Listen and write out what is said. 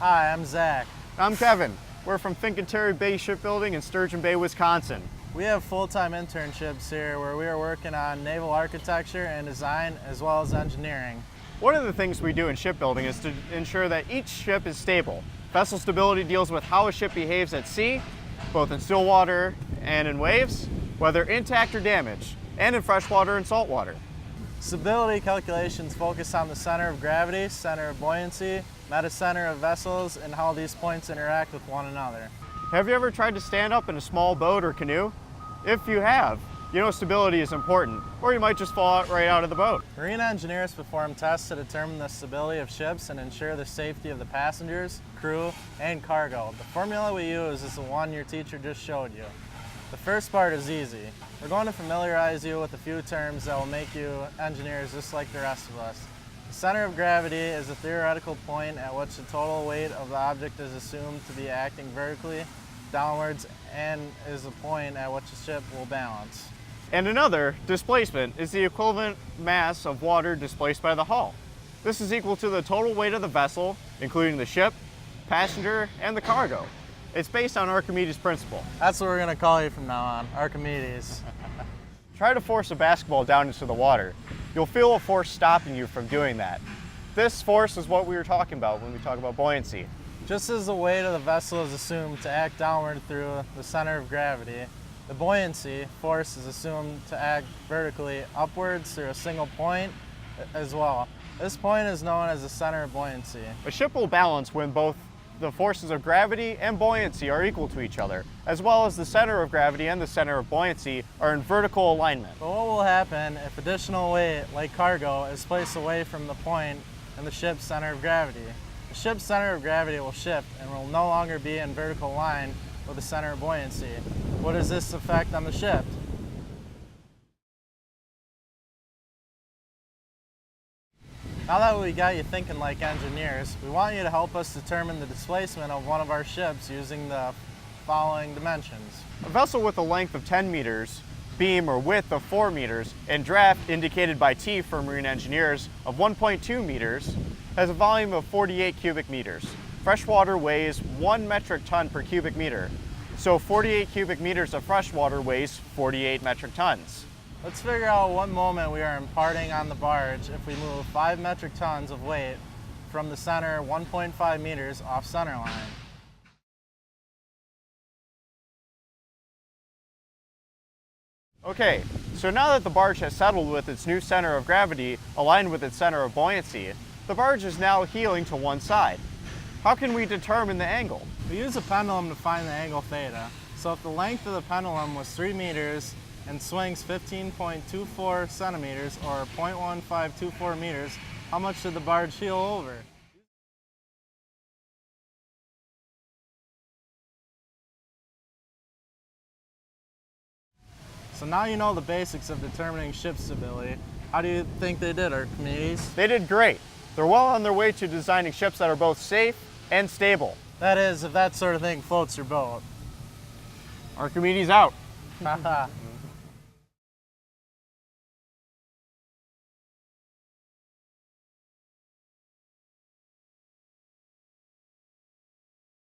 Hi, I'm Zach. I'm Kevin. We're from Fincantieri Bay Shipbuilding in Sturgeon Bay, Wisconsin. We have full-time internships here where we are working on naval architecture and design as well as engineering. One of the things we do in shipbuilding is to ensure that each ship is stable. Vessel stability deals with how a ship behaves at sea, both in still water and in waves, whether intact or damaged, and in freshwater and saltwater. Stability calculations focus on the center of gravity, center of buoyancy, metacenter of vessels, and how these points interact with one another. Have you ever tried to stand up in a small boat or canoe? If you have, you know stability is important, or you might just fall right out of the boat. Marine engineers perform tests to determine the stability of ships and ensure the safety of the passengers, crew, and cargo. The formula we use is the one your teacher just showed you. The first part is easy. We're going to familiarize you with a few terms that will make you engineers just like the rest of us. The center of gravity is a theoretical point at which the total weight of the object is assumed to be acting vertically downwards and is the point at which the ship will balance. And another, displacement, is the equivalent mass of water displaced by the hull. This is equal to the total weight of the vessel, including the ship, passenger, and the cargo. It's based on Archimedes' principle. That's what we're going to call you from now on, Archimedes. Try to force a basketball down into the water. You'll feel a force stopping you from doing that. This force is what we were talking about when we talk about buoyancy. Just as the weight of the vessel is assumed to act downward through the center of gravity, the buoyancy force is assumed to act vertically upwards through a single point as well. This point is known as the center of buoyancy. A ship will balance when both the forces of gravity and buoyancy are equal to each other, as well as the center of gravity and the center of buoyancy are in vertical alignment. But what will happen if additional weight, like cargo, is placed away from the point in the ship's center of gravity? The ship's center of gravity will shift and will no longer be in vertical line with the center of buoyancy. What is this effect on the ship? Now that we got you thinking like engineers, we want you to help us determine the displacement of one of our ships using the following dimensions. A vessel with a length of 10 meters, beam or width of 4 meters, and draft indicated by T for marine engineers of 1.2 meters has a volume of 48 cubic meters. Freshwater weighs 1 metric ton per cubic meter, so 48 cubic meters of freshwater weighs 48 metric tons. Let's figure out what moment we are imparting on the barge if we move 5 metric tons of weight from the center 1.5 meters off center line. Okay, so now that the barge has settled with its new center of gravity aligned with its center of buoyancy, the barge is now heeling to one side. How can we determine the angle? We use a pendulum to find the angle theta. So if the length of the pendulum was 3 meters and swings 15.24 centimeters or 0.1524 meters, how much did the barge heel over? So now you know the basics of determining ship stability. How do you think they did, Archimedes? They did great. They're well on their way to designing ships that are both safe and stable. That is, if that sort of thing floats your boat. Archimedes out. Haha.